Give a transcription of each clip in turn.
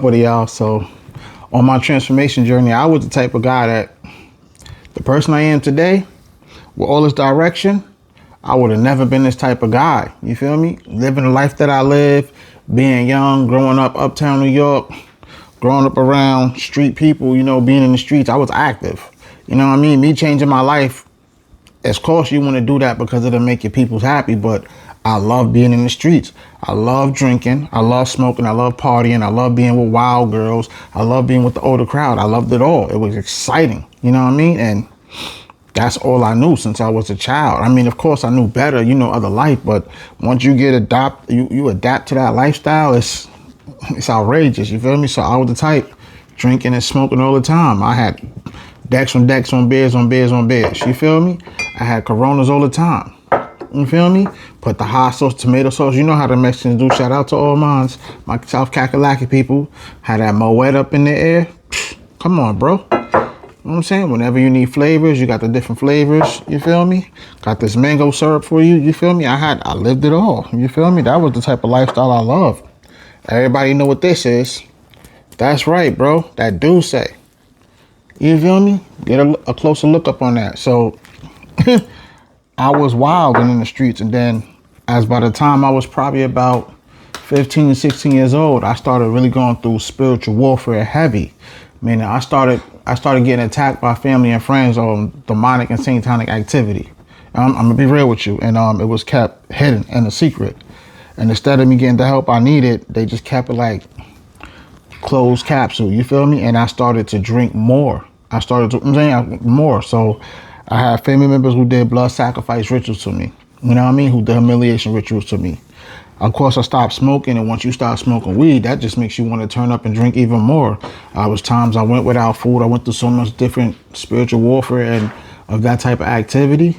up with it, y'all? So, on my transformation journey, I was the type of guy that the person I am today, with all this direction, I would have never been this type of guy. You feel me? Living the life that I live, being young, growing up uptown New York, growing up around street people, being in the streets, I was active. You know what I mean? Me changing my life, of course you want to do that because it'll make your peoples happy, but I love being in the streets. I love drinking. I love smoking. I love partying. I love being with wild girls. I love being with the older crowd. I loved it all. It was exciting. You know what I mean? And that's all I knew since I was a child. I mean, of course I knew better, other life, but once you get you adapt to that lifestyle, it's outrageous. You feel me? So I was the type drinking and smoking all the time. I had decks on beers on beers on beers. You feel me? I had Coronas all the time. You feel me? Put the hot sauce, tomato sauce. You know how the Mexicans do. Shout out to all mines. My South Kakalaki people. Had that Moet up in the air. Come on, bro. You know what I'm saying? Whenever you need flavors, you got the different flavors. You feel me? Got this mango syrup for you. You feel me? I lived it all. You feel me? That was the type of lifestyle I love. Everybody know what this is. That's right, bro. That do say. You feel me? Get a closer look up on that. So I was wild and in the streets, and then as by the time I was probably about 15, 16 years old, I started really going through spiritual warfare heavy. Meaning I started getting attacked by family and friends on demonic and satanic activity. I'm gonna be real with you, and it was kept hidden and a secret. And instead of me getting the help I needed, they just kept it like closed capsule. You feel me? And I started to drink more. More. So I had family members who did blood sacrifice rituals to me. You know what I mean? Who did humiliation rituals to me. Of course, I stopped smoking, and once you start smoking weed, that just makes you want to turn up and drink even more. Was times I went without food. I went through so much different spiritual warfare and of that type of activity. You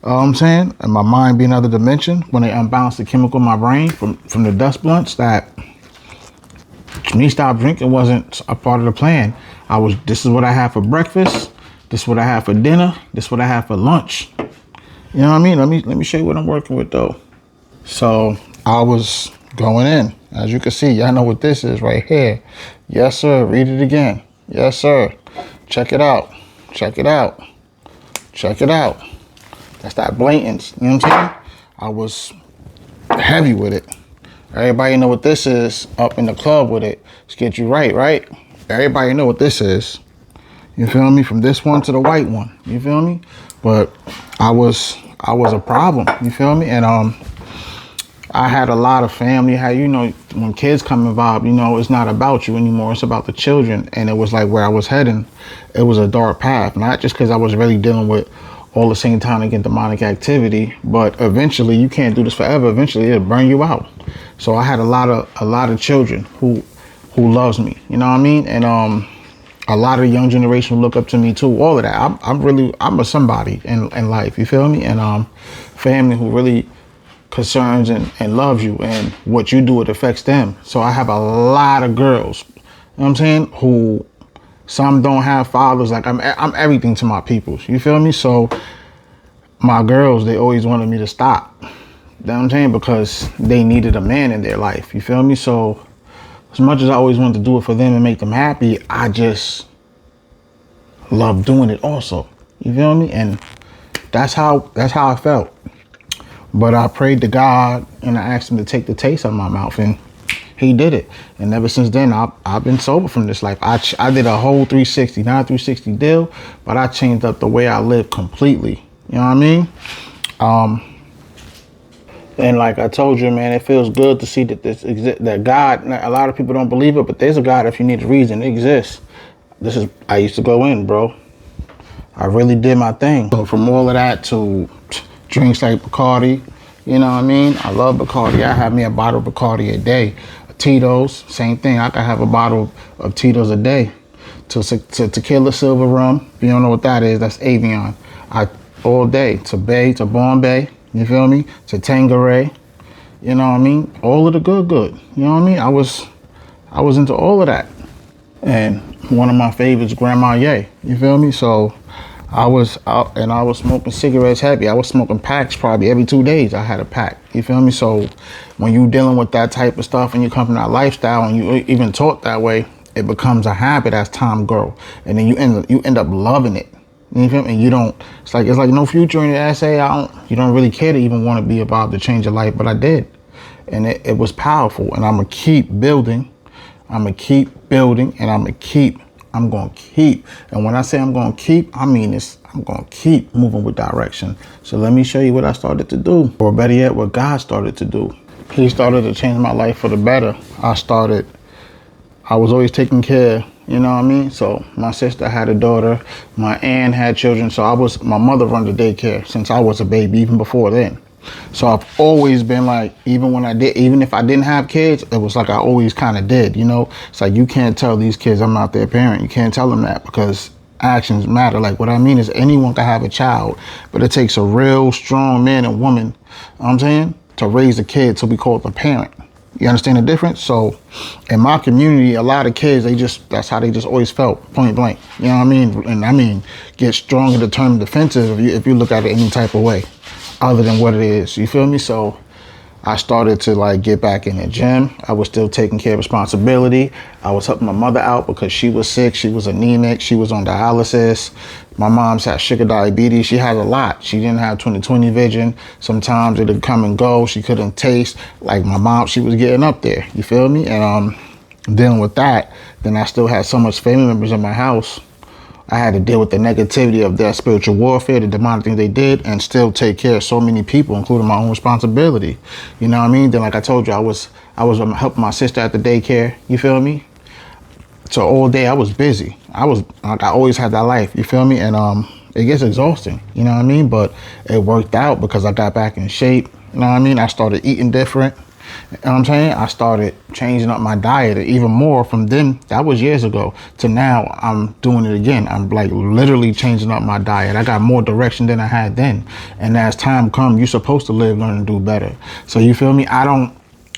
know what I'm saying? And my mind being another dimension, when they unbalanced the chemical in my brain from the dust blunts, that me stop drinking wasn't a part of the plan. This is what I had for breakfast. This is what I have for dinner. This is what I have for lunch. You know what I mean? Let me show you what I'm working with though. So I was going in. As you can see, y'all know what this is right here. Yes, sir. Read it again. Yes, sir. Check it out. Check it out. Check it out. That's that blatant. You know what I'm saying? I was heavy with it. Everybody know what this is up in the club with it. Let's get you right? Everybody know what this is. You feel me? From this one to the white one. You feel me? But I was a problem. You feel me? And I had a lot of family. How when kids come involved, it's not about you anymore. It's about the children. And it was like where I was heading. It was a dark path. Not just because I was really dealing with all the satanic and demonic activity, but eventually you can't do this forever. Eventually it'll burn you out. So I had a lot of children who loves me. You know what I mean? And a lot of young generation who look up to me too. All of that. I'm a somebody in life. You feel me? And family who really concerns and loves you, and what you do, it affects them. So I have a lot of girls, you know what I'm saying, who some don't have fathers. Like I'm everything to my peoples. You feel me? So my girls, they always wanted me to stop. You know what I'm saying? Because they needed a man in their life. You feel me? So as much as I always wanted to do it for them and make them happy, I just love doing it also. You feel me? And that's how I felt. But I prayed to God and I asked him to take the taste out of my mouth, and he did it. And ever since then, I've been sober from this life. I did a whole 360, not a 360 deal, but I changed up the way I live completely. You know what I mean? And like I told you, man, it feels good to see that that God, a lot of people don't believe it, but there's a God if you need a reason. It exists. I used to go in, bro. I really did my thing. So from all of that to drinks like Bacardi, you know what I mean? I love Bacardi. I have me a bottle of Bacardi a day. Tito's, same thing. I could have a bottle of Tito's a day. To Tequila Silver Rum, if you don't know what that is, that's Avion. All day. To Bay, to Bombay, you feel me? To Tanqueray, you know what I mean? All of the good. You know what I mean? I was into all of that. And one of my favorites, Grand Marnier, you feel me? So I was out and I was smoking cigarettes heavy. I was smoking packs probably every 2 days. I had a pack. You feel me? So when you dealing with that type of stuff and you come from that lifestyle and you even taught that way, it becomes a habit as time grow, and then you end up loving it. You feel me? And you don't. It's like no future in it. I say you don't really care to even want to be about to change your life, but I did, and it was powerful. And I'm gonna keep building. I'm gonna keep building, and I'm gonna keep. And when I say I'm gonna keep, I mean this. I'm gonna keep moving with direction. So let me show you what I started to do, or better yet, what God started to do. He started to change my life for the better. I was always taking care, you know what I mean? So my sister had a daughter, my aunt had children, so my mother run the daycare since I was a baby, even before then. So I've always been like, even if I didn't have kids, it was like I always kind of did, you know? It's like, you can't tell these kids I'm not their parent. You can't tell them that, because actions matter. Like, what I mean is anyone can have a child, but it takes a real strong man and woman, you know what I'm saying, to raise a kid to be called a parent. You understand the difference? So in my community, a lot of kids, that's how they just always felt, point blank. You know what I mean? And I mean, get strong and determined defensive if you look at it any type of way other than what it is. You feel me? So I started to like get back in the gym. I was still taking care of responsibility. I was helping my mother out because she was sick. She was anemic. She was on dialysis. My mom's had sugar diabetes. She had a lot. She didn't have 20/20 vision. Sometimes it'd come and go. She couldn't taste. Like my mom, she was getting up there. You feel me? And dealing with that, then I still had so much family members in my house. I had to deal with the negativity of their spiritual warfare, the demonic things they did, and still take care of so many people, including my own responsibility. You know what I mean? Then, like I told you, I was helping my sister at the daycare. You feel me? So all day I was busy. I always had that life. You feel me? And it gets exhausting. You know what I mean? But it worked out because I got back in shape. You know what I mean? I started eating different. You know what I'm saying? I started changing up my diet even more from then. That was years ago to now. I'm doing it again. I'm like literally changing up my diet. I got more direction than I had then. And as time comes, you're supposed to live, learn, and do better. So you feel me?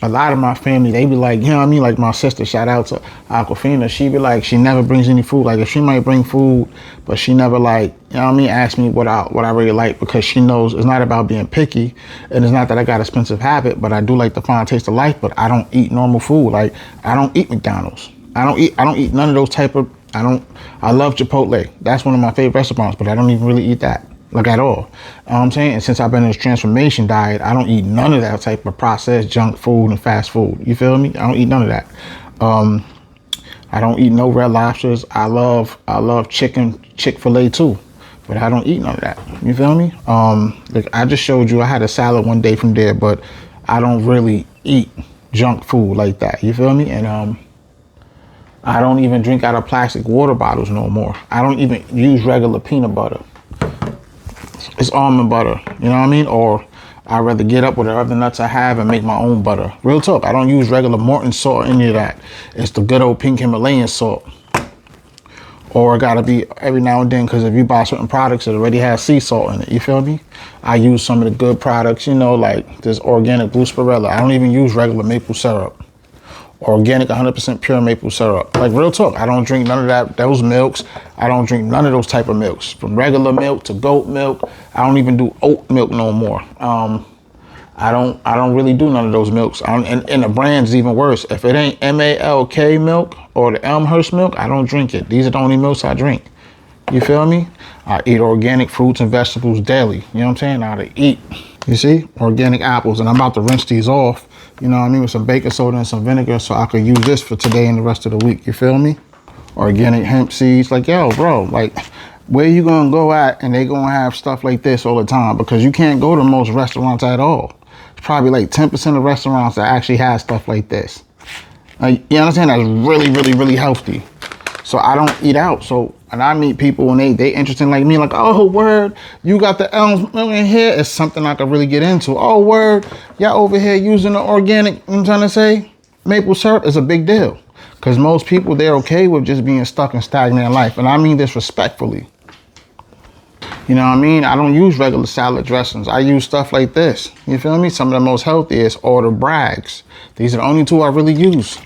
A lot of my family, they be like, you know what I mean? Like my sister, shout out to Aquafina. She be like, she never brings any food. Like if she might bring food, but she never like, you know what I mean? Ask me what I really like, because she knows it's not about being picky. And it's not that I got an expensive habit, but I do like the fine taste of life, but I don't eat normal food. Like I don't eat McDonald's. I don't eat none of those I love Chipotle. That's one of my favorite restaurants, but I don't even really eat that. Like at all. You know what I'm saying? And since I've been in this transformation diet, I don't eat none of that type of processed junk food and fast food. You feel me? I don't eat none of that. I don't eat no Red Lobsters. I love chicken, Chick-fil-A too, but I don't eat none of that. You feel me? Like I just showed you, I had a salad one day from there, but I don't really eat junk food like that. You feel me? And I don't even drink out of plastic water bottles no more. I don't even use regular peanut butter. It's almond butter, you know what I mean? Or I'd rather get up with the other nuts I have and make my own butter. Real talk, I don't use regular Morton salt or any of that. It's the good old pink Himalayan salt. Or it gotta be every now and then, because if you buy certain products, it already has sea salt in it, you feel me? I use some of the good products, you know, like this organic blue spirella. I don't even use regular maple syrup. Organic 100% pure maple syrup. Like real talk, I don't drink none of those milks. I don't drink none of those type of milks, from regular milk to goat milk. I don't even do oat milk no more. I don't really do none of those milks. And the brand's even worse. If it ain't MALK milk or the Elmhurst milk, I don't drink it. These are the only milks I drink. You feel me? I eat organic fruits and vegetables daily. You know what I'm saying? I eat, you see, organic apples, and I'm about to rinse these off. You know what I mean, with some baking soda and some vinegar, so I could use this for today and the rest of the week. You feel me? Organic hemp seeds. Like, yo, bro, like, where you gonna go at and they gonna have stuff like this all the time? Because you can't go to most restaurants at all. It's probably like 10% of restaurants that actually have stuff like this. Like, you understand? That's really, really, really healthy. So I don't eat out. So, and I meet people and they interested like me, like, oh, word, you got the elms in here. It's something I could really get into. Oh, word, y'all over here using the organic, you know what I'm trying to say? Maple syrup is a big deal. Because most people, they're okay with just being stuck in stagnant life. And I mean this respectfully. You know what I mean? I don't use regular salad dressings. I use stuff like this. You feel me? Some of the most healthiest are the Bragg's. These are the only two I really use.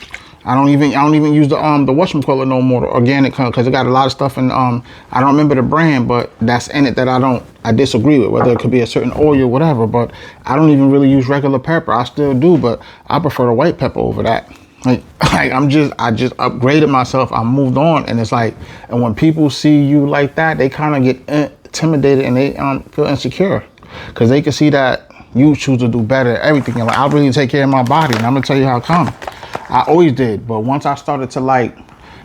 I don't even use the whatchamacallit no more, the organic, because it got a lot of stuff in I don't remember the brand, but that's in it that I disagree with, whether it could be a certain oil or whatever. But I don't even really use regular pepper. I still do, but I prefer the white pepper over that. Like I just upgraded myself. I moved on, and it's like, and when people see you like that, they kind of get intimidated and they feel insecure, because they can see that you choose to do better at everything. And like, I really take care of my body, and I'm gonna tell you how come. I always did, but once I started to like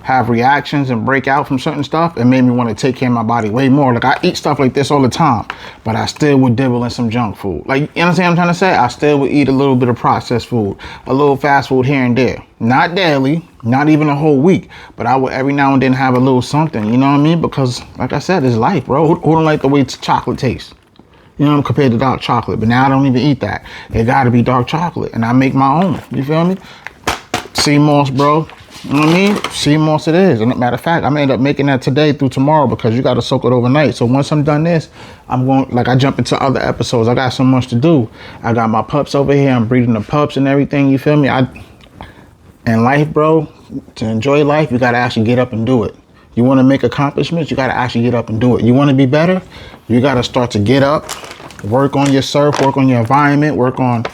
have reactions and break out from certain stuff, it made me want to take care of my body way more. Like I eat stuff like this all the time, but I still would dibble in some junk food. Like, you understand what I'm trying to say? I still would eat a little bit of processed food, a little fast food here and there. Not daily, not even a whole week, but I would every now and then have a little something, you know what I mean? Because like I said, it's life, bro. Who don't like the way chocolate tastes? You know, compared to dark chocolate. But now I don't even eat that. It gotta be dark chocolate, and I make my own. You feel me? Sea moss, bro. You know what I mean? Sea moss it is. And matter of fact, I'm gonna end up making that today through tomorrow, because you gotta soak it overnight. So once I'm done this, I'm going, like, I jump into other episodes. I got so much to do. I got my pups over here. I'm breeding the pups and everything. You feel me? In life, bro, to enjoy life, you gotta actually get up and do it. You wanna make accomplishments, you gotta actually get up and do it. You wanna be better, you gotta start to get up, work on yourself, work on your environment, work on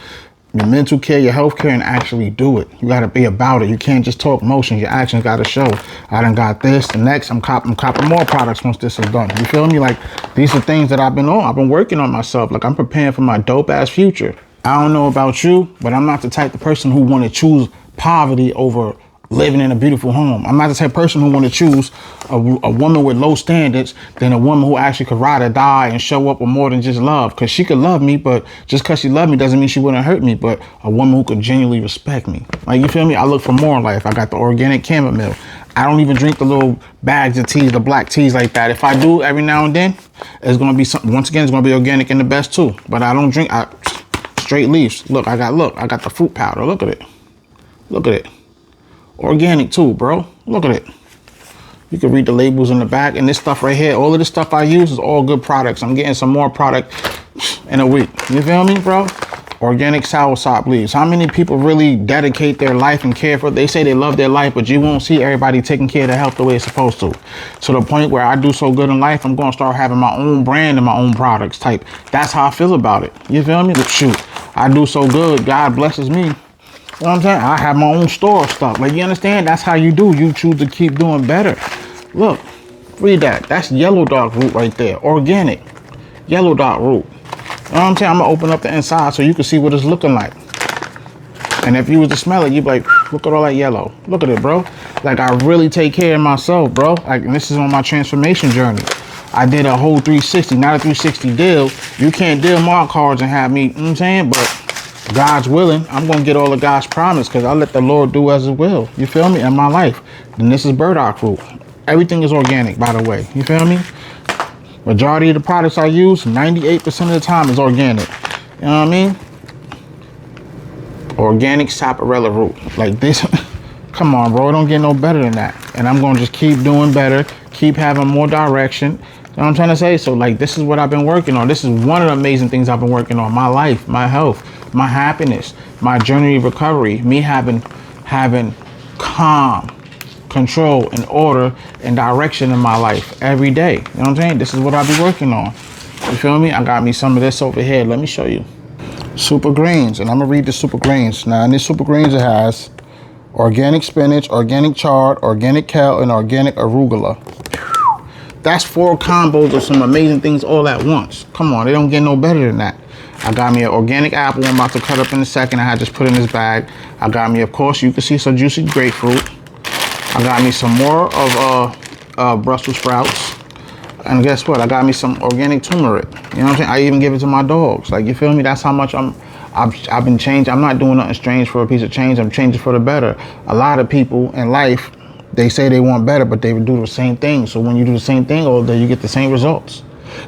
your mental care, your health care, and actually do it. You got to be about it. You can't just talk motion. Your actions got to show. I done got this. The next, I'm copping more products once this is done. You feel me? Like, these are things that I've been on. I've been working on myself. Like, I'm preparing for my dope ass future. I don't know about you, but I'm not the type of person who want to choose poverty over living in a beautiful home. I'm not the type of person who want to choose a woman with low standards than a woman who actually could ride or die and show up with more than just love. Because she could love me, but just because she loved me doesn't mean she wouldn't hurt me. But a woman who could genuinely respect me. Like, you feel me? I look for more in life. I got the organic chamomile. I don't even drink the little bags of teas, the black teas like that. If I do every now and then, it's going to be something. Once again, it's going to be organic and the best too. But I don't drink straight leaves. Look, I got the fruit powder. Look at it. Look at it. Organic too, bro. Look at it. You can read the labels in the back, and this stuff right here, all of this stuff I use is all good products. I'm getting some more product in a week. You feel me, bro? Organic soursop leaves. How many people really dedicate their life and care for it? They say they love their life, but you won't see everybody taking care of their health the way it's supposed to. To the point where I do so good in life, I'm going to start having my own brand and my own products type. That's how I feel about it. You feel me? Shoot, I do so good. God blesses me. You know what I'm saying? I have my own store of stuff. Like, you understand? That's how you do. You choose to keep doing better. Look, read that. That's yellow dog root right there. Organic. Yellow dog root. You know what I'm saying? I'm going to open up the inside so you can see what it's looking like. And if you was to smell it, you'd be like, look at all that yellow. Look at it, bro. Like, I really take care of myself, bro. Like, and this is on my transformation journey. I did a whole 360, not a 360 deal. You can't deal my cards and have me, you know what I'm saying? But God's willing, I'm going to get all of God's promise, because I let the Lord do as it will. You feel me? In my life. And this is burdock root. Everything is organic, by the way. You feel me? Majority of the products I use, 98% of the time is organic. You know what I mean? Organic sapparella root. Like this. Come on, bro. It don't get no better than that. And I'm going to just keep doing better. Keep having more direction. You know what I'm trying to say? So, like, this is what I've been working on. This is one of the amazing things I've been working on. My life, my health, my happiness, my journey of recovery, me having calm, control, and order and direction in my life every day. You know what I'm saying? This is what I be working on. You feel me? I got me some of this over here. Let me show you. Super greens. And I'm going to read the super greens. Now, in these super greens, it has organic spinach, organic chard, organic kale, and organic arugula. That's 4 combos of some amazing things all at once. Come on, they don't get no better than that. I got me an organic apple I'm about to cut up in a second. I had just put in this bag. I got me, of course, you can see some juicy grapefruit. I got me some more of Brussels sprouts. And guess what? I got me some organic turmeric. You know what I'm saying? I even give it to my dogs. Like, you feel me? That's how much I've been changed. I'm not doing nothing strange for a piece of change. I'm changing for the better. A lot of people in life, they say they want better, but they would do the same thing. So when you do the same thing all day, you get the same results.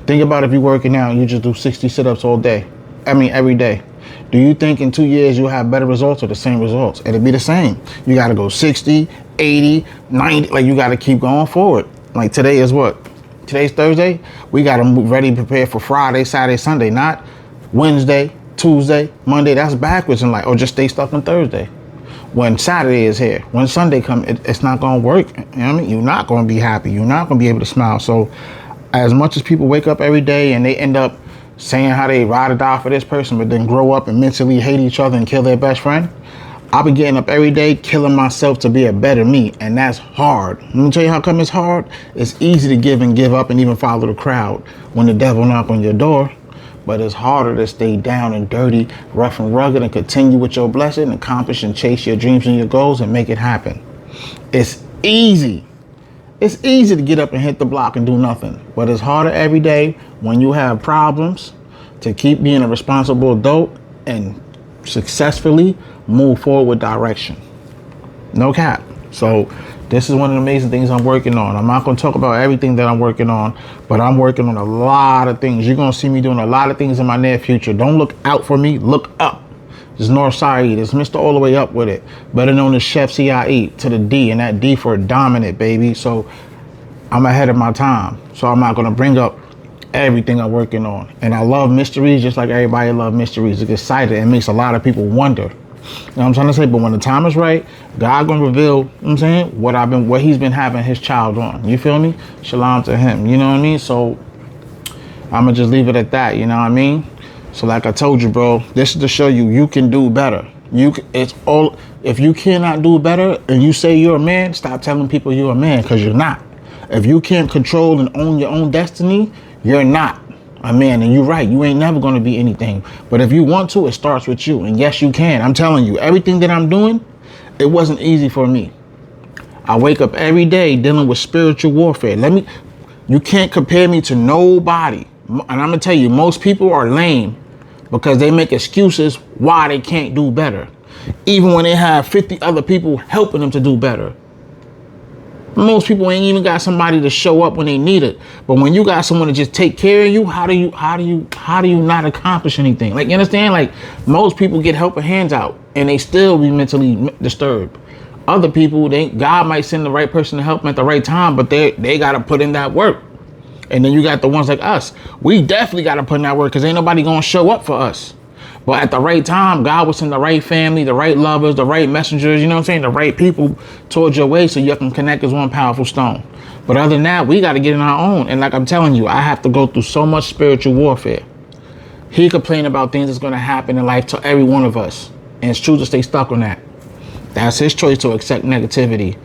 Think about if you're working out and you just do 60 sit-ups all day. I mean, every day. Do you think in 2 years you'll have better results or the same results? It'll be the same. You got to go 60, 80, 90. Like, you got to keep going forward. Like, today is what? Today's Thursday. We got to move ready, prepare for Friday, Saturday, Sunday, not Wednesday, Tuesday, Monday. That's backwards in life. Or just stay stuck on Thursday. when Saturday is here. When Sunday comes, it's not going to work. You know what I mean? You're not going to be happy. You're not going to be able to smile. So as much as people wake up every day and they end up saying how they ride or die for this person, but then grow up and mentally hate each other and kill their best friend, I'll be getting up every day, killing myself to be a better me. And that's hard. Let me tell you how come it's hard. It's easy to give and give up and even follow the crowd when the devil knock on your door. But it's harder to stay down and dirty, rough and rugged, and continue with your blessing, accomplish and chase your dreams and your goals and make it happen. It's easy. It's easy to get up and hit the block and do nothing. But it's harder every day when you have problems to keep being a responsible adult and successfully move forward with direction. No cap. So this is one of the amazing things I'm working on. I'm not going to talk about everything that I'm working on, but I'm working on a lot of things. You're going to see me doing a lot of things in my near future. Don't look out for me. Look up. This is Northside. This Mr. All the Way Up with it. Better known as Chef CIE to the D, and that D for dominant, baby. So I'm ahead of my time. So I'm not going to bring up everything I'm working on. And I love mysteries just like everybody loves mysteries. It's exciting. It makes a lot of people wonder. You know what I'm trying to say? But when the time is right, God gonna reveal, you know what I'm saying, what he's been having his child on. You feel me? Shalom to him. You know what I mean? So I'm gonna just leave it at that. You know what I mean? So like I told you, bro, this is to show you you can do better. It's all. If you cannot do better and you say you're a man, stop telling people you're a man, because you're not. If you can't control and own your own destiny, you're not a man. And you're right, you ain't never going to be anything. But if you want to, it starts with you. And yes, you can. I'm telling you, everything that I'm doing, it wasn't easy for me. I wake up every day dealing with spiritual warfare. You can't compare me to nobody. And I'm going to tell you, most people are lame because they make excuses why they can't do better, even when they have 50 other people helping them to do better. Most people ain't even got somebody to show up when they need it. But when you got someone to just take care of you, how do you not accomplish anything? Like, you understand? Like, most people get helping hands out and they still be mentally disturbed. Other people, God might send the right person to help them at the right time, but they got to put in that work. And then you got the ones like us. We definitely got to put in that work because ain't nobody going to show up for us. But at the right time, God will send the right family, the right lovers, the right messengers, you know what I'm saying? The right people towards your way so you can connect as one powerful stone. But other than that, we got to get in our own. And like I'm telling you, I have to go through so much spiritual warfare. He complained about things that's going to happen in life to every one of us. And it's true to stay stuck on that. That's his choice to accept negativity.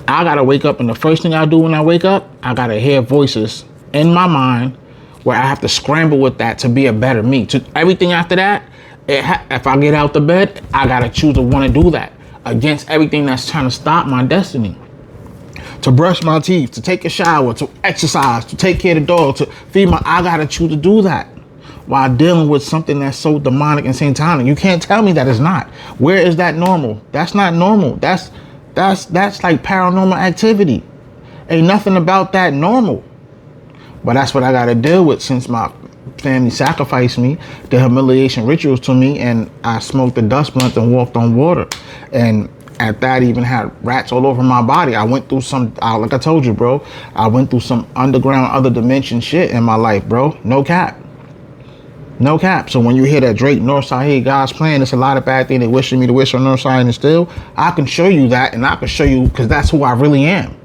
I got to wake up, and the first thing I do when I wake up, I got to hear voices in my mind where I have to scramble with that to be a better me. To everything after that, if I get out the bed, I got to choose to want to do that against everything that's trying to stop my destiny. To brush my teeth, to take a shower, to exercise, to take care of the dog, to feed I got to choose to do that while dealing with something that's so demonic and satanic. You can't tell me that it's not. Where is that normal? That's not normal. That's like paranormal activity. Ain't nothing about that normal. But that's what I got to deal with since my family sacrificed me, the humiliation rituals to me, and I smoked the dust blunt and walked on water. And at that, even had rats all over my body. I went through like I told you, bro, I went through some underground, other dimension shit in my life, bro. No cap. No cap. So when you hear that Drake, Northside, hey, God's plan, it's a lot of bad things they wishing me to wish on Northside, and still, I can show you that, and I can show you because that's who I really am.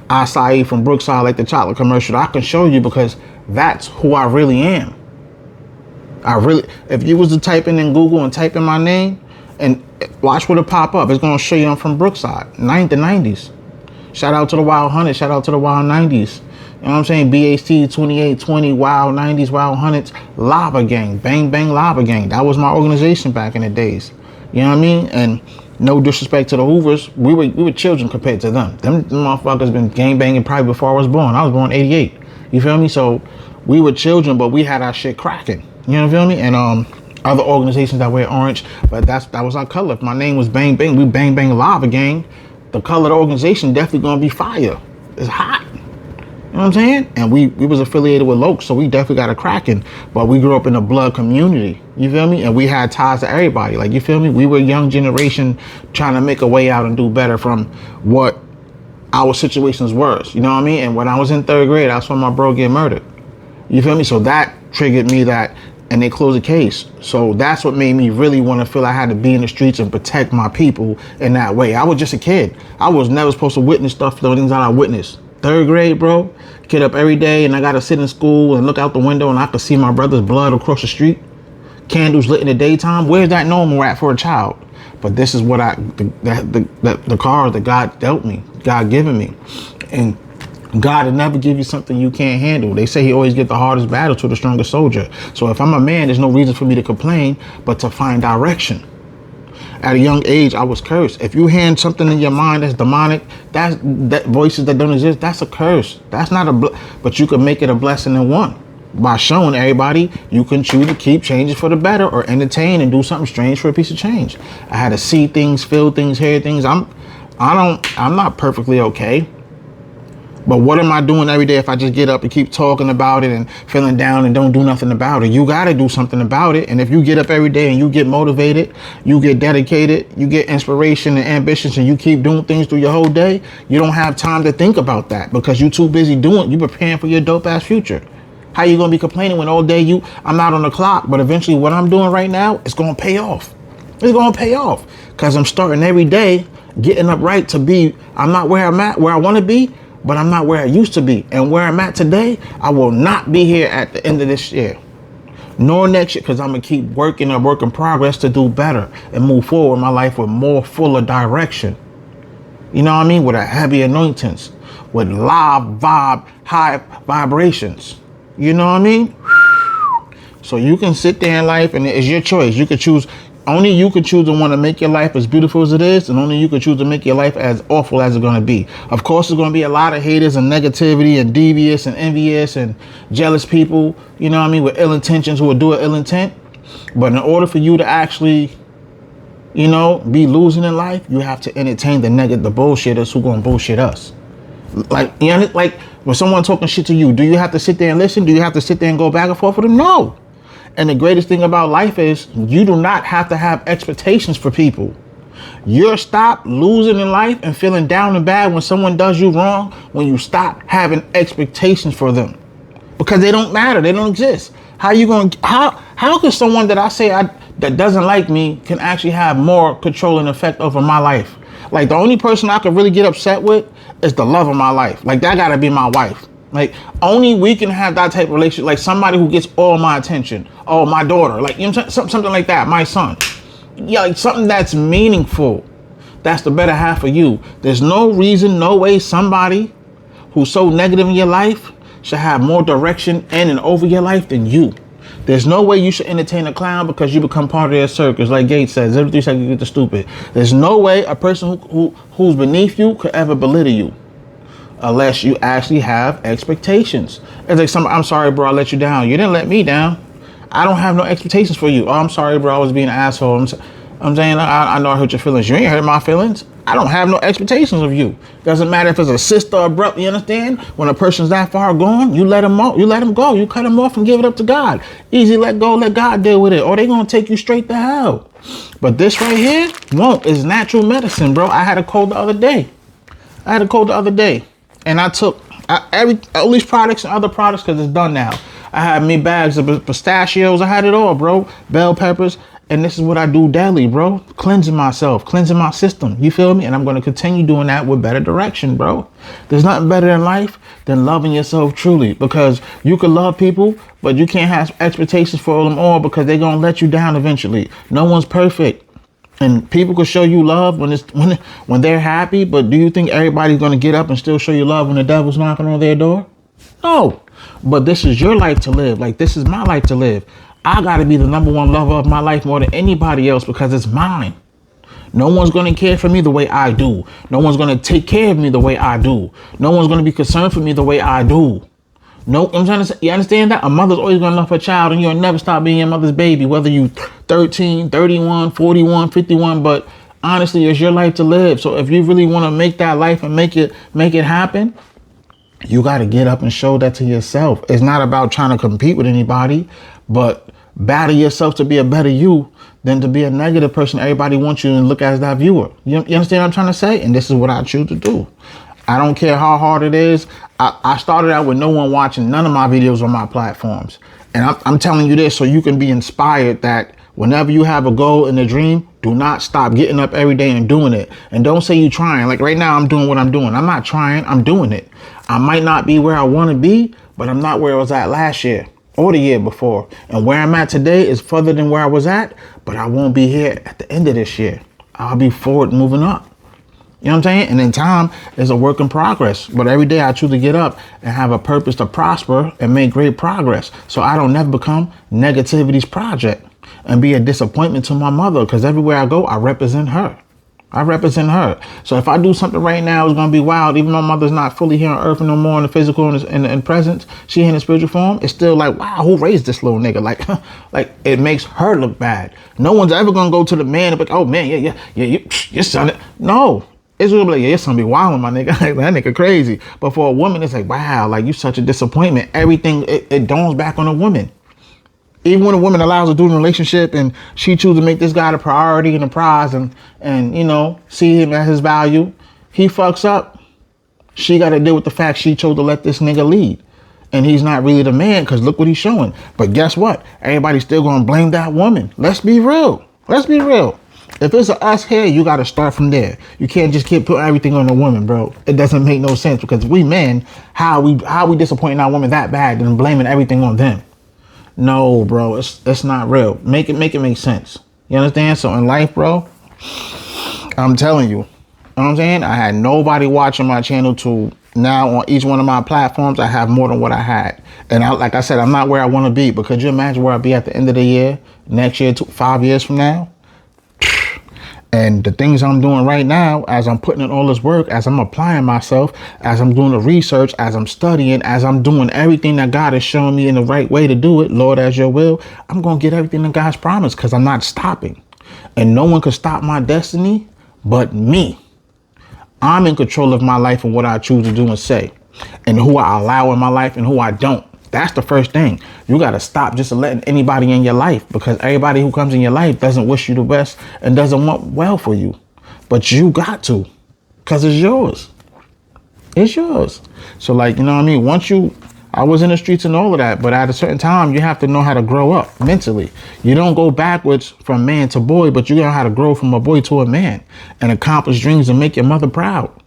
Acai from Brookside, like the chocolate commercial. I can show you because that's who I really am. If you was to type in Google and type in my name and watch what it pop up, it's going to show you I'm from Brookside, the 90s. Shout out to the Wild 100, shout out to the Wild 90s. You know what I'm saying? BAT 2820, Wild 90s, Wild 100s, Lava Gang, Bang Bang Lava Gang. That was my organization back in the days. You know what I mean? And no disrespect to the Hoovers, we were children compared to them. Them motherfuckers been gang banging probably before I was born. I was born 88. You feel me? So we were children, but we had our shit cracking. You know what I feel me? And other organizations that wear orange, but that was our color. If my name was Bang Bang, we Bang Bang Lava Gang. The color of the organization definitely gonna be fire. It's hot. You know what I'm saying? And we was affiliated with Lokes, so we definitely got a cracking. But we grew up in a blood community. You feel me? And we had ties to everybody. Like, you feel me? We were a young generation trying to make a way out and do better from what our situations were. You know what I mean? And when I was in 3rd grade, that's when my bro get murdered. You feel me? So that triggered me that and they closed the case. So that's what made me really want to feel I had to be in the streets and protect my people in that way. I was just a kid. I was never supposed to witness stuff, the things that I witnessed. Third grade, bro, get up every day and I got to sit in school and look out the window and I could see my brother's blood across the street. Candles lit in the daytime. Where's that normal at for a child? But this is what the card that God dealt me, God given me. And God will never give you something you can't handle. They say he always gives the hardest battle to the strongest soldier. So if I'm a man, there's no reason for me to complain, but to find direction. At a young age, I was cursed. If you hand something in your mind that's demonic, that voices that don't exist, that's a curse. That's not but you can make it a blessing in one. By showing everybody you can choose to keep changing for the better or entertain and do something strange for a piece of change. I had to see things, feel things, hear things. I'm not perfectly okay. But what am I doing every day if I just get up and keep talking about it and feeling down and don't do nothing about it? You got to do something about it. And if you get up every day and you get motivated, you get dedicated, you get inspiration and ambitions, and you keep doing things through your whole day, you don't have time to think about that because you're too busy you preparing for your dope ass future. How you going to be complaining when all day I'm out on the clock, but eventually what I'm doing right now is going to pay off. It's going to pay off because I'm starting every day getting up right to be, I'm not where I'm at, where I want to be, but I'm not where I used to be. And where I'm at today, I will not be here at the end of this year, nor next year, because I'm going to keep working a work in progress to do better and move forward in my life with more fuller direction. You know what I mean? With a heavy anointings, with live high vibrations. You know what I mean? So you can sit there in life and it's your choice. You can choose. Only you can choose to want to make your life as beautiful as it is, and only you can choose to make your life as awful as it's going to be. Of course, there's going to be a lot of haters and negativity and devious and envious and jealous people, you know what I mean, with ill intentions who will do an ill intent. But in order for you to actually, you know, be losing in life, you have to entertain the bullshitters who going to bullshit us. Like, you know, like when someone talking shit to you, do you have to sit there and listen? Do you have to sit there and go back and forth with them? No. And the greatest thing about life is you do not have to have expectations for people. You'll stop losing in life and feeling down and bad when someone does you wrong when you stop having expectations for them, because they don't matter. They don't exist. How can someone that I say that doesn't like me can actually have more control and effect over my life? Like, the only person I could really get upset with is the love of my life. Like, that gotta be my wife. Like, only we can have that type of relationship. Like, somebody who gets all my attention. Oh, my daughter. Like, you know, something like that. My son. Yeah, like something that's meaningful. That's the better half of you. There's no reason, no way somebody who's so negative in your life should have more direction in and over your life than you. There's no way you should entertain a clown because you become part of their circus. Like Gates says, every 3 seconds you get the stupid. There's no way a person who's beneath you could ever belittle you, unless you actually have expectations. It's like I'm sorry, bro, I let you down. You didn't let me down. I don't have no expectations for you. Oh, I'm sorry, bro, I was being an asshole. I'm saying, I know I hurt your feelings. You ain't hurt my feelings. I don't have no expectations of you. Doesn't matter if it's a sister or brother, you understand? When a person's that far gone, you let them go. You cut them off and give it up to God. Easy, let go, let God deal with it. Or they gonna take you straight to hell. But this right here, is natural medicine, bro. I had a cold the other day. And I took all these products and other products because it's done now. I had me bags of pistachios. I had it all, bro. Bell peppers. And this is what I do daily, bro. Cleansing myself, cleansing my system. You feel me? And I'm going to continue doing that with better direction, bro. There's nothing better in life than loving yourself truly, because you can love people, but you can't have expectations for them all because they're going to let you down eventually. No one's perfect. And people can show you love when they're happy, but do you think everybody's going to get up and still show you love when the devil's knocking on their door? No. But this is your life to live. Like, this is my life to live. I got to be the number one lover of my life more than anybody else because it's mine. No one's going to care for me the way I do. No one's going to take care of me the way I do. No one's going to be concerned for me the way I do. No, I'm trying to say, you understand that? A mother's always going to love her child, and you'll never stop being your mother's baby, whether you 13, 31, 41, 51. But honestly, it's your life to live. So if you really want to make that life and make it happen, you got to get up and show that to yourself. It's not about trying to compete with anybody, but battle yourself to be a better you than to be a negative person everybody wants you to look at as that viewer. You understand what I'm trying to say? And this is what I choose to do. I don't care how hard it is. I started out with no one watching none of my videos on my platforms. And I'm telling you this so you can be inspired that whenever you have a goal and a dream, do not stop getting up every day and doing it. And don't say you trying. Like right now, I'm doing what I'm doing. I'm not trying. I'm doing it. I might not be where I want to be, but I'm not where I was at last year or the year before. And where I'm at today is further than where I was at, but I won't be here at the end of this year. I'll be forward moving up. You know what I'm saying? And then time is a work in progress. But every day I choose to get up and have a purpose to prosper and make great progress. So I don't never become negativity's project and be a disappointment to my mother. Because everywhere I go, I represent her. I represent her. So if I do something right now, it's going to be wild. Even though my mother's not fully here on earth no more in the physical and in presence, she in the spiritual form. It's still like, wow, who raised this little nigga? Like it makes her look bad. No one's ever going to go to the man and be like, oh man, your son. No. It's gonna be like, yeah, your son be wilding, my nigga. That nigga crazy. But for a woman, it's like, wow, like you such a disappointment. Everything, it dawns back on a woman. Even when a woman allows a dude in a relationship and she chooses to make this guy the priority and the prize and you know, see him at his value, he fucks up. She got to deal with the fact she chose to let this nigga lead. And he's not really the man because look what he's showing. But guess what? Everybody's still going to blame that woman. Let's be real. Let's be real. If it's a us here, you got to start from there. You can't just keep putting everything on the woman, bro. It doesn't make no sense because we men, how we disappointing our women that bad and blaming everything on them. No, bro, it's not real. Make it make sense. You understand? So in life, bro, I'm telling you, you know what I'm saying? I had nobody watching my channel to now on each one of my platforms. I have more than what I had. And like I said, I'm not where I want to be. But could you imagine where I'll be at the end of the year, next year, 5 years from now? And the things I'm doing right now, as I'm putting in all this work, as I'm applying myself, as I'm doing the research, as I'm studying, as I'm doing everything that God is showing me in the right way to do it, Lord, as your will, I'm going to get everything that God's promised because I'm not stopping. And no one can stop my destiny but me. I'm in control of my life and what I choose to do and say, and who I allow in my life and who I don't. That's the first thing. You got to stop just letting anybody in your life because everybody who comes in your life doesn't wish you the best and doesn't want well for you. But you got to because it's yours. It's yours. So like, you know what I mean? I was in the streets and all of that, but at a certain time, you have to know how to grow up mentally. You don't go backwards from man to boy, but you know how to grow from a boy to a man and accomplish dreams and make your mother proud.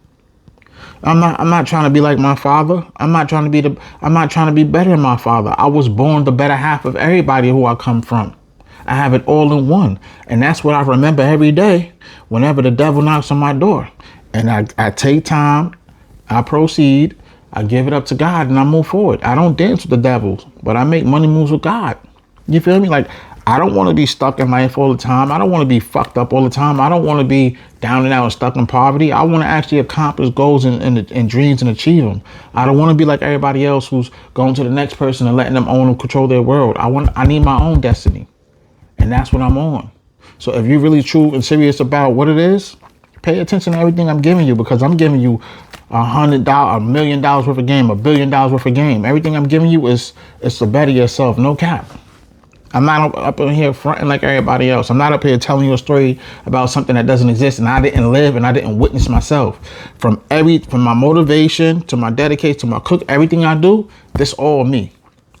I'm not trying to be like my father. I'm not trying to be better than my father. I was born the better half of everybody who I come from. I have it all in one. And that's what I remember every day whenever the devil knocks on my door. And I take time, I proceed, I give it up to God and I move forward. I don't dance with the devil, but I make money moves with God. You feel me? Like, I don't want to be stuck in life all the time. I don't want to be fucked up all the time. I don't want to be down and out and stuck in poverty. I want to actually accomplish goals and dreams and achieve them. I don't want to be like everybody else who's going to the next person and letting them own and control their world. I need my own destiny. And that's what I'm on. So if you're really true and serious about what it is, pay attention to everything I'm giving you because I'm giving you $100 million worth of game, $1 billion worth of game. Everything I'm giving you is to better yourself. No cap. I'm not up in here fronting like everybody else. I'm not up here telling you a story about something that doesn't exist and I didn't live and I didn't witness myself. From my motivation to my dedication to my cook, everything I do, this all me.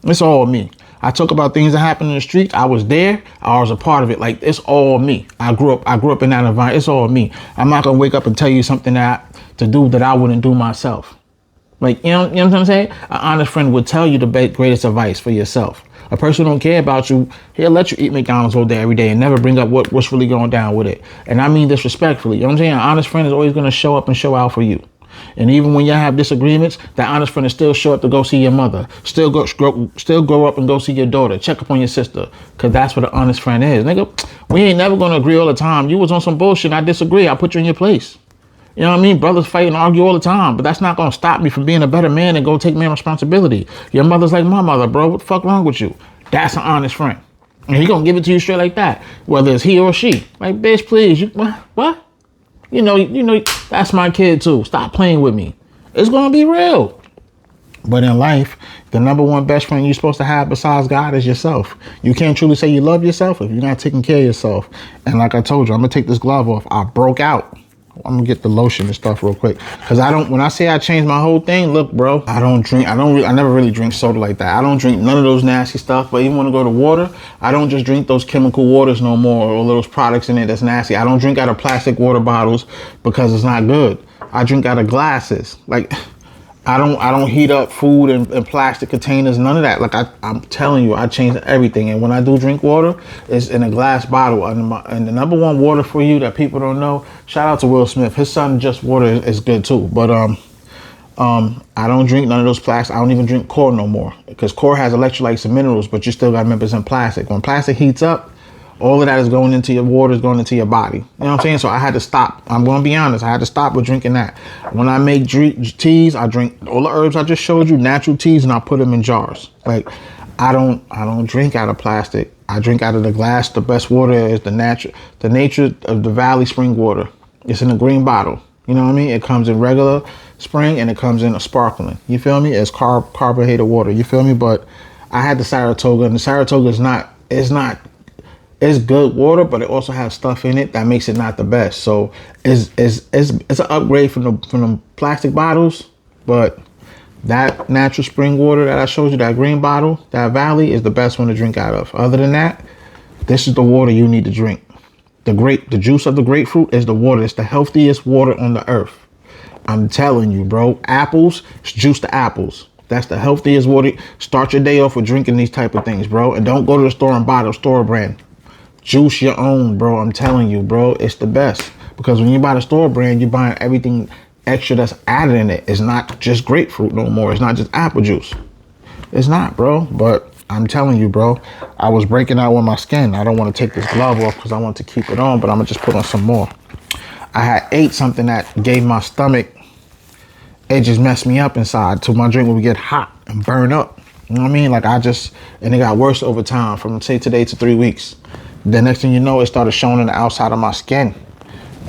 It's all me. I talk about things that happen in the street. I was there. I was a part of it. Like, it's all me. I grew up in that environment. It's all me. I'm not gonna wake up and tell you something to do that I wouldn't do myself. Like, you know what I'm saying? An honest friend would tell you the greatest advice for yourself. A person who don't care about you, he'll let you eat McDonald's all day, every day, and never bring up what's really going down with it. And I mean this respectfully. You know what I'm saying? An honest friend is always going to show up and show out for you. And even when y'all have disagreements, that honest friend is still show up to go see your mother. Still grow up and go see your daughter. Check up on your sister. Because that's what an honest friend is. Nigga, we ain't never going to agree all the time. You was on some bullshit. I disagree. I put you in your place. You know what I mean? Brothers fight and argue all the time, but that's not going to stop me from being a better man and go take man responsibility. Your mother's like my mother, bro. What the fuck wrong with you? That's an honest friend. And he going to give it to you straight like that, whether it's he or she. Like, bitch, please. What? You know, that's my kid too. Stop playing with me. It's going to be real. But in life, the number one best friend you're supposed to have besides God is yourself. You can't truly say you love yourself if you're not taking care of yourself. And like I told you, I'm going to take this glove off. I broke out. I'm gonna get the lotion and stuff real quick. Cause when I say I changed my whole thing, look, bro, I never really drink soda like that. I don't drink none of those nasty stuff, but even when I go to water, I don't just drink those chemical waters no more or those products in it that's nasty. I don't drink out of plastic water bottles because it's not good. I drink out of glasses. Like, I don't heat up food in plastic containers, none of that. Like I'm telling you, I changed everything. And when I do drink water, it's in a glass bottle. And the number one water for you that people don't know, shout out to Will Smith. His son Just Water is good too. But I don't drink none of those plastics. I don't even drink Core no more because Core has electrolytes and minerals, but you still got to remember it's in plastic. When plastic heats up, all of that is going into your water, is going into your body. You know what I'm saying? So I had to stop. I'm going to be honest. I had to stop with drinking that. When I make teas, I drink all the herbs I just showed you, natural teas, and I put them in jars. Like, I don't drink out of plastic. I drink out of the glass. The best water is the nature of the Valley spring water. It's in a green bottle. You know what I mean? It comes in regular spring and it comes in a sparkling. You feel me? It's carbonated water. You feel me? But I had the Saratoga, and the Saratoga it's good water, but it also has stuff in it that makes it not the best. So it's an upgrade from the plastic bottles, but that natural spring water that I showed you, that green bottle, that Valley, is the best one to drink out of. Other than that, this is the water you need to drink. The juice of the grapefruit is the water. It's the healthiest water on the earth. I'm telling you, bro. Apples, it's juice to apples. That's the healthiest water. Start your day off with drinking these type of things, bro. And don't go to the store and buy the store brand. Juice your own, bro. I'm telling you, bro, it's the best. Because when you buy the store brand, you're buying everything extra that's added in it. It's not just grapefruit no more. It's not just apple juice. It's not, bro. But I'm telling you, bro, I was breaking out with my skin. I don't want to take this glove off because I want to keep it on, but I'm going to just put on some more. I had ate something that gave my stomach, it just messed me up inside till my drink would get hot and burn up. You know what I mean? Like and it got worse over time from, say, today to 3 weeks. The next thing you know, it started showing on the outside of my skin.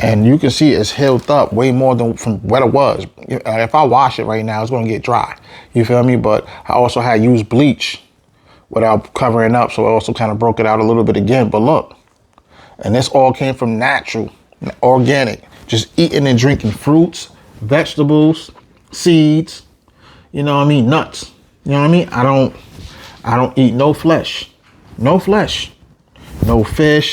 And you can see it's healed up way more than from what it was. If I wash it right now, it's going to get dry. You feel me? But I also had used bleach without covering up. So it also kind of broke it out a little bit again. But look, and this all came from natural, organic, just eating and drinking fruits, vegetables, seeds, you know what I mean? Nuts. You know what I mean? I don't eat no flesh, no fish,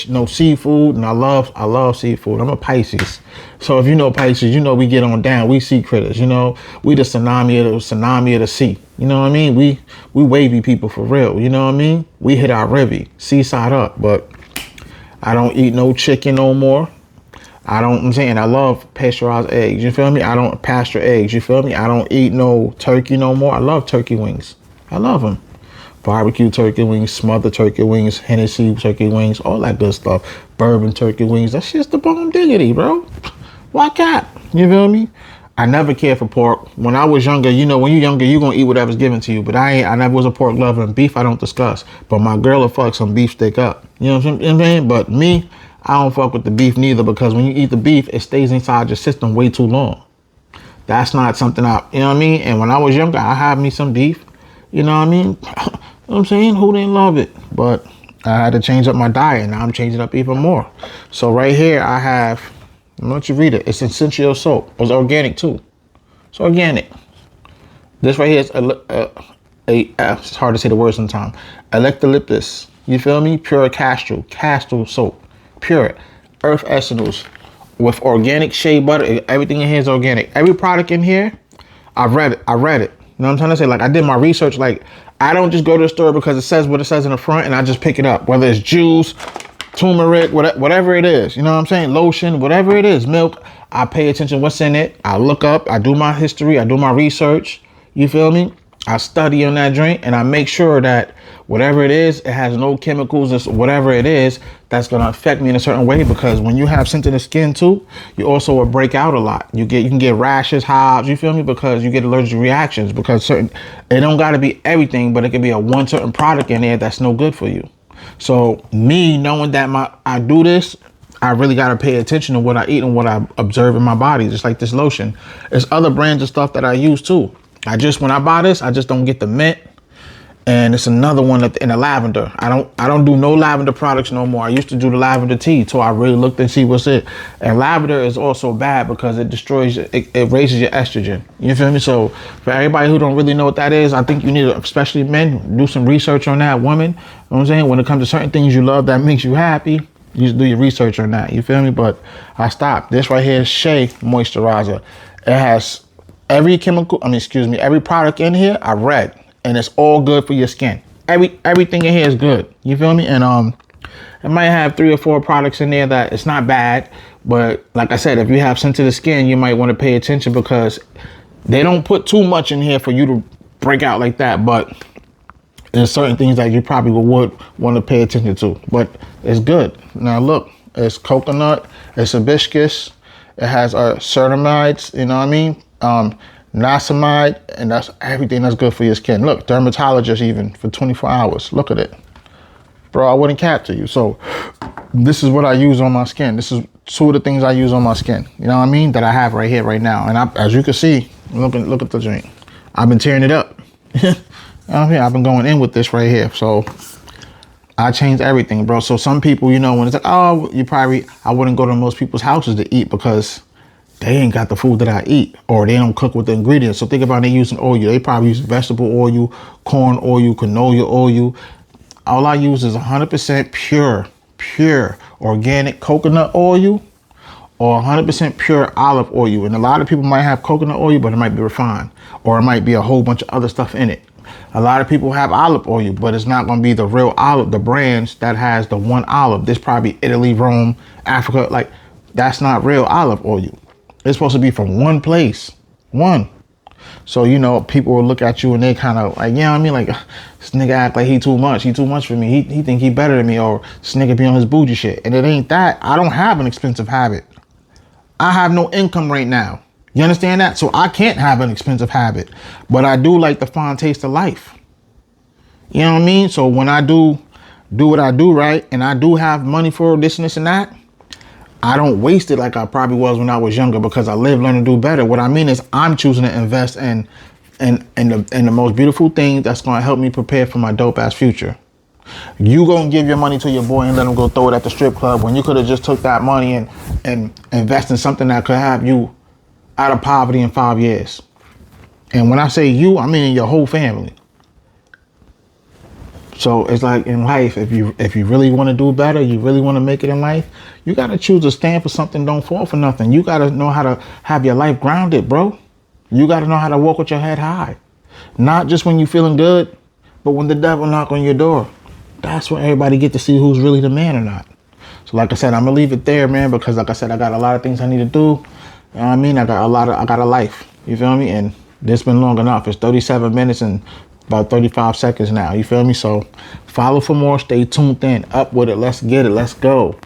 no seafood, and I love seafood. I'm a Pisces. So if you know Pisces, you know we get on down. We sea critters, you know. We the tsunami of the sea. You know what I mean? We wavy people for real, you know what I mean? We hit our rivy, seaside up, but I don't eat no chicken no more. I'm saying I love pasteurized eggs, you feel me? I don't pasture eggs, you feel me? I don't eat no turkey no more. I love turkey wings. I love them. Barbecue turkey wings, smothered turkey wings, Hennessy turkey wings, all that good stuff. Bourbon turkey wings, that shit's the bomb diggity, bro. Why can't? You feel me? I never cared for pork. When I was younger, you know, when you're younger, you're going to eat whatever's given to you. But I never was a pork lover, and beef I don't discuss. But my girl will fuck some beef stick up. You know what I'm saying? But me, I don't fuck with the beef neither, because when you eat the beef, it stays inside your system way too long. That's not something you know what I mean? And when I was younger, I had me some beef. You know what I mean? You know what I'm saying? Who didn't love it? But I had to change up my diet, and now I'm changing up even more. So right here I have, I'm gonna let you read it. It's essential soap. It's organic too. It's organic. This right here is it's hard to say the word sometimes. Electrolyptus. You feel me? Pure castor soap. Pure earth essentials with organic shea butter. Everything in here is organic. Every product in here, I read it. You know what I'm trying to say? Like, I did my research. Like, I don't just go to the store because it says what it says in the front and I just pick it up. Whether it's juice, turmeric, whatever it is. You know what I'm saying? Lotion, whatever it is. Milk. I pay attention what's in it. I look up. I do my history. I do my research. You feel me? I study on that drink, and I make sure that whatever it is, it has no chemicals, whatever it is, that's going to affect me in a certain way. Because when you have sensitive skin too, you also will break out a lot. You can get rashes, hives, you feel me? Because you get allergic reactions, because it don't got to be everything, but it can be a one certain product in there that's no good for you. So me knowing that I do this, I really got to pay attention to what I eat and what I observe in my body, just like this lotion. There's other brands of stuff that I use too. When I buy this, I just don't get the mint And it's another one in the lavender. I don't do no lavender products no more. I used to do the lavender tea till I really looked and see what's it. And lavender is also bad because it destroys, it raises your estrogen. You feel me? So for everybody who don't really know what that is, I think you need to, especially men, do some research on that. Women, you know what I'm saying? When it comes to certain things you love that makes you happy, you just do your research on that. You feel me? But I stopped. This right here is Shea Moisturizer. It has every every product in here I read. And it's all good for your skin. Everything in here is good. You feel me? And it might have 3 or 4 products in there that it's not bad. But like I said, if you have sensitive skin, you might want to pay attention because they don't put too much in here for you to break out like that. But there's certain things that you probably would want to pay attention to. But it's good. Now look, it's coconut, it's hibiscus, it has ceramides, you know what I mean? Niacinamide, and that's everything that's good for your skin. Look, dermatologist even for 24 hours. Look at it. Bro, I wouldn't cap to you. So this is what I use on my skin. This is 2 of the things I use on my skin. You know what I mean? That I have right here, right now. And as you can see, look at the drink. I've been tearing it up. I've been going in with this right here. So I changed everything, bro. So some people, you know, when it's like, oh, I wouldn't go to most people's houses to eat because they ain't got the food that I eat, or they don't cook with the ingredients. So think about they using oil. They probably use vegetable oil, corn oil, canola oil. All I use is 100% pure organic coconut oil or 100% pure olive oil. And a lot of people might have coconut oil, but it might be refined, or it might be a whole bunch of other stuff in it. A lot of people have olive oil, but it's not going to be the real olive, the brands that has the one olive. This probably Italy, Rome, Africa. Like, that's not real olive oil. It's supposed to be from one place, one. So, you know, people will look at you and they kind of like, you know what I mean? Like, this nigga act like he too much for me. He think he better than me, or this nigga be on his bougie shit. And it ain't that. I don't have an expensive habit. I have no income right now. You understand that? So I can't have an expensive habit, but I do like the fine taste of life. You know what I mean? So when I do what I do, right, and I do have money for this and this and that, I don't waste it like I probably was when I was younger because I live, learn, and do better. What I mean is I'm choosing to invest in the most beautiful thing that's going to help me prepare for my dope ass future. You gonna give your money to your boy and let him go throw it at the strip club when you could have just took that money and invest in something that could have you out of poverty in 5 years. And when I say you, I mean your whole family. So it's like in life, if you really want to do better, you really want to make it in life, you got to choose to stand for something, don't fall for nothing. You got to know how to have your life grounded, bro. You got to know how to walk with your head high. Not just when you feeling good, but when the devil knock on your door. That's when everybody get to see who's really the man or not. So like I said, I'm going to leave it there, man, because like I said, I got a lot of things I need to do. You know what I mean? I got a life. You feel me? And this been long enough. It's 37 minutes and about 35 seconds now. You feel me? So follow for more. Stay tuned in. Up with it. Let's get it. Let's go.